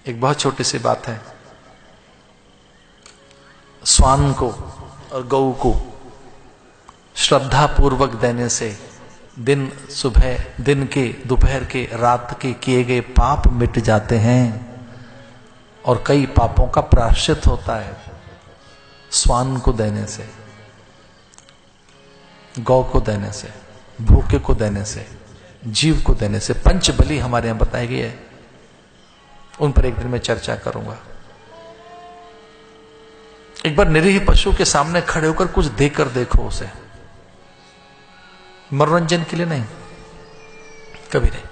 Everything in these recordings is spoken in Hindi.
एक बहुत छोटी सी बात है, स्वान को और गऊ को श्रद्धा पूर्वक देने से दिन सुबह, दिन के, दोपहर के, रात के किए गए पाप मिट जाते हैं और कई पापों का प्रायश्चित होता है स्वान को देने से, गौ को देने से, भूखे को देने से, जीव को देने से। पंच बलि हमारे यहां बताई गई है, उन पर एक दिन मैं चर्चा करूंगा। एक बार निरीह पशु के सामने खड़े होकर कुछ देकर देखो उसे, मनोरंजन के लिए नहीं, कभी नहीं।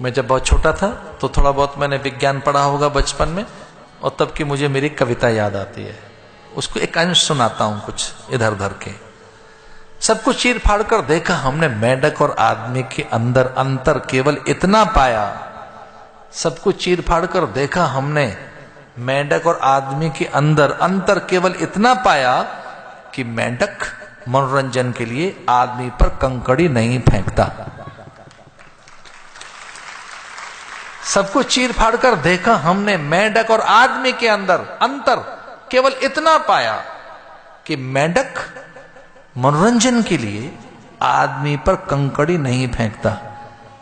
मैं जब बहुत छोटा था तो थोड़ा बहुत मैंने विज्ञान पढ़ा होगा बचपन में, और तब की मुझे मेरी कविता याद आती है, उसको एक अंश सुनाता हूं कुछ इधर उधर के। सब कुछ चीर फाड़ कर देखा हमने, मेंढक और आदमी के अंदर अंतर केवल इतना पाया। सब कुछ चीर फाड़ कर देखा हमने, मेंढक और आदमी के अंदर अंतर केवल इतना पाया कि मेंढक मनोरंजन के लिए आदमी पर कंकड़ी नहीं फेंकता। सब कुछ चीर फाड़ कर देखा हमने, मेंढक और आदमी के अंदर अंतर केवल इतना पाया कि मेंढक मनोरंजन के लिए आदमी पर कंकड़ी नहीं फेंकता।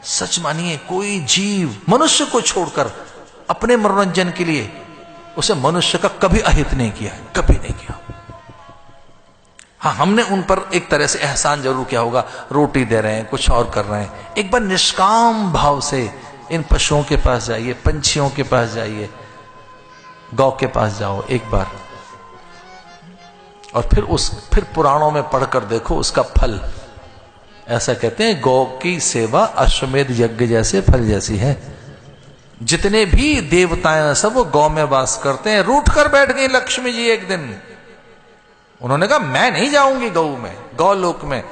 सच मानिए, कोई जीव मनुष्य को छोड़कर अपने मनोरंजन के लिए उसे मनुष्य का कभी अहित नहीं किया, कभी नहीं किया। हाँ, हमने उन पर एक तरह से एहसान जरूर किया होगा, रोटी दे रहे हैं, कुछ और कर रहे हैं। एक बार निष्काम भाव से इन पशुओं के पास जाइए, पंछियों के पास जाइए, गौ के पास जाओ एक बार, और फिर पुराणों में पढ़कर देखो उसका फल। ऐसा कहते हैं, गौ की सेवा अश्वमेध यज्ञ जैसे फल जैसी है। जितने भी देवताएं सब वो गौ में वास करते हैं। रूठ कर बैठ गई लक्ष्मी जी एक दिन, उन्होंने कहा मैं नहीं जाऊंगी गऊ में, गौलोक में।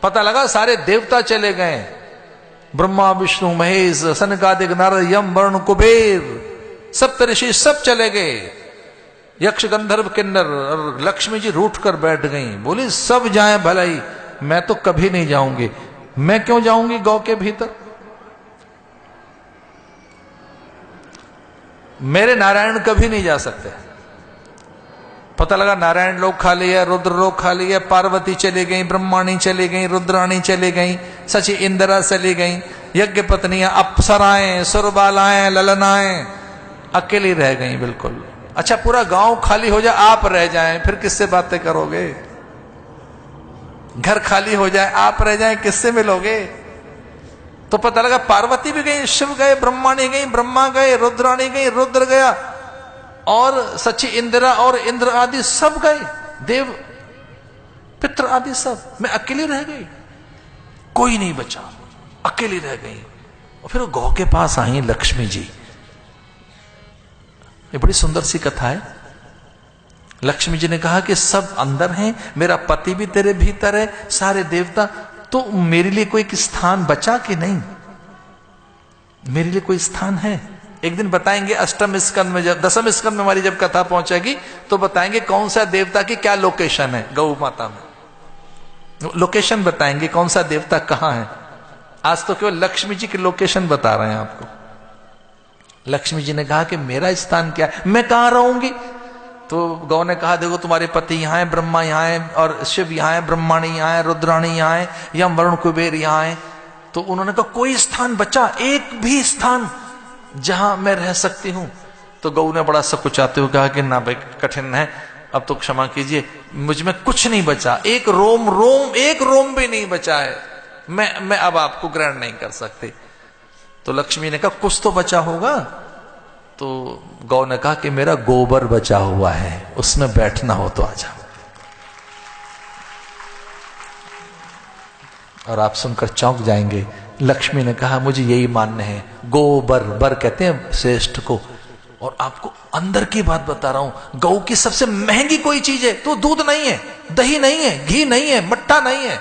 पता लगा सारे देवता चले गए, ब्रह्मा विष्णु महेश सनकादिक नारद यम वरुण कुबेर सप्तऋषि सब चले गए, यक्ष गंधर्व किन्नर, और लक्ष्मी जी रूठ कर बैठ गई। बोली सब जाएं भलाई, मैं तो कभी नहीं जाऊंगी। मैं क्यों जाऊंगी गौ के भीतर? मेरे नारायण कभी नहीं जा सकते। पता लगा नारायण लोग खा लिया, रुद्र लोग खा लिया, पार्वती चली गई, ब्रह्माणी चली गई, रुद्राणी चली गई, सची इंदिरा चली गई, यज्ञ पत्नियां, अप्सराएं, सुरबालाएं, ललनाएं अकेली रह गई बिल्कुल। अच्छा, पूरा गांव खाली हो जाए, आप रह जाएं, फिर किससे बातें करोगे? घर खाली हो जाए, आप रह जाएं, किससे मिलोगे? तो पता लगा पार्वती भी गई, शिव गए, ब्रह्माणी गई, ब्रह्मा गए, रुद्राणी गई, रुद्र गया, और सची इंदिरा और इंद्र आदि सब गए, देव पितृ आदि सब। मैं अकेली रह गई, कोई नहीं बचा, अकेली रह गई। और फिर गौ के पास आई लक्ष्मी जी। ये बड़ी सुंदर सी कथा है। लक्ष्मी जी ने कहा कि सब अंदर हैं, मेरा पति भी तेरे भीतर है, सारे देवता, तो मेरे लिए कोई स्थान बचा कि नहीं? मेरे लिए कोई स्थान है? एक दिन बताएंगे अष्टम स्कंद में, जब दसम स्कंद में हमारी जब कथा पहुंचेगी तो बताएंगे कौन सा देवता की क्या लोकेशन है गौ माता में। लोकेशन बताएंगे कौन सा देवता कहां है। आज तो केवल लक्ष्मी जी की लोकेशन बता रहे हैं आपको। लक्ष्मी जी ने कहा कि मेरा स्थान क्या है, मैं कहां रहूंगी? तो गौ ने कहा देखो तुम्हारे पति यहां है, ब्रह्मा यहां है, और शिव यहां है, ब्रह्माणी यहां है, रुद्राणी यहां है, यम वरुण कुबेर यहां है। तो उन्होंने कहा कोई स्थान बचा, एक भी स्थान जहां मैं रह सकती हूं? तो गौ ने बड़ा सकुचाते हुए कहा कि ना भाई, कठिन है, अब तो क्षमा कीजिए, मुझ में कुछ नहीं बचा, एक रोम भी नहीं बचा है, मैं अब आपको ग्रहण नहीं कर सकती। तो लक्ष्मी ने कहा कुछ तो बचा होगा। तो गौ ने कहा कि मेरा गोबर बचा हुआ है, उसमें बैठना हो तो आ जाओ। और आप सुनकर चौंक जाएंगे। लक्ष्मी ने कहा मुझे यही मान्य है, गोबर, बर कहते हैं श्रेष्ठ को। और आपको अंदर की बात बता रहा हूं, गौ की सबसे महंगी कोई चीज है तो दूध नहीं है, दही नहीं है, घी नहीं है, मट्ठा नहीं है,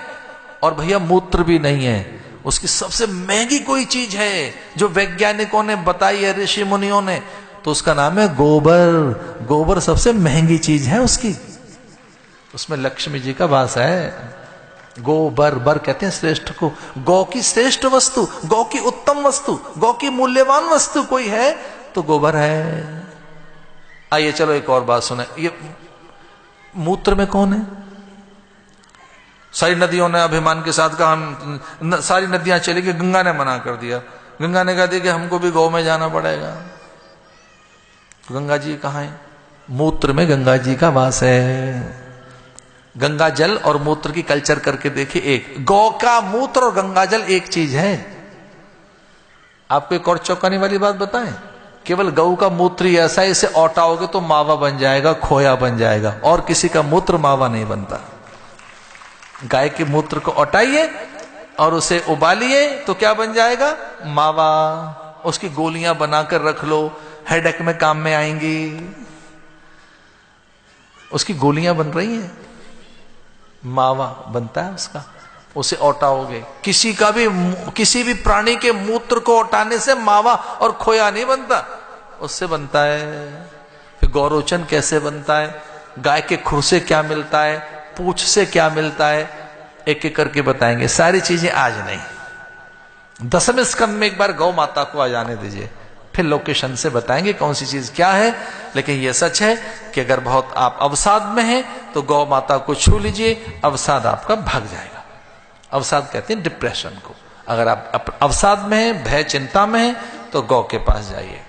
और भैया मूत्र भी नहीं है। उसकी सबसे महंगी कोई चीज है जो वैज्ञानिकों ने बताई है, ऋषि मुनियों ने, तो उसका नाम है गोबर। गोबर सबसे महंगी चीज है उसकी, उसमें लक्ष्मी जी का वास है। गोबर, बर कहते हैं श्रेष्ठ को। गौ की श्रेष्ठ वस्तु, गौ की उत्तम वस्तु, गौ की मूल्यवान वस्तु कोई है तो गोबर है। आइए चलो एक और बात सुने। ये मूत्र में कौन है? सारी नदियों ने अभिमान के साथ कहा हम सारी नदियां चली गई, गंगा ने मना कर दिया। गंगा ने कहा कि हमको भी गौ में जाना पड़ेगा। तो गंगा जी कहाँ है? मूत्र में गंगा जी का वास है। गंगा जल और मूत्र की कल्चर करके देखिए, एक गौ का मूत्र और गंगा जल एक चीज है। आपको एक और चौंकाने वाली बात बताएं, केवल गऊ का मूत्र ही ऐसा है, इसे औटाओगे तो मावा बन जाएगा, खोया बन जाएगा, और किसी का मूत्र मावा नहीं बनता। गाय के मूत्र को औटाइए और उसे उबालिए तो क्या बन जाएगा? मावा। उसकी गोलियां बनाकर रख लो, हेडेक में काम में आएंगी। उसकी गोलियां बन रही हैं, मावा बनता है उसका, उसे औटाओगे। किसी भी प्राणी के मूत्र को औटाने से मावा और खोया नहीं बनता, उससे बनता है। फिर गौरोचन कैसे बनता है, गाय के खुर से क्या मिलता है, पूंछ से क्या मिलता है, एक एक करके बताएंगे। सारी चीजें आज नहीं, 10वें स्कंद में एक बार गौ माता को आ जाने दीजिए, फिर लोकेशन से बताएंगे कौन सी चीज क्या है। लेकिन यह सच है कि अगर बहुत आप अवसाद में हैं तो गौ माता को छू लीजिए, अवसाद आपका भाग जाएगा। अवसाद कहते हैं डिप्रेशन को। अगर आप अवसाद में हैं, भय चिंता में हैं, तो गौ के पास जाइए।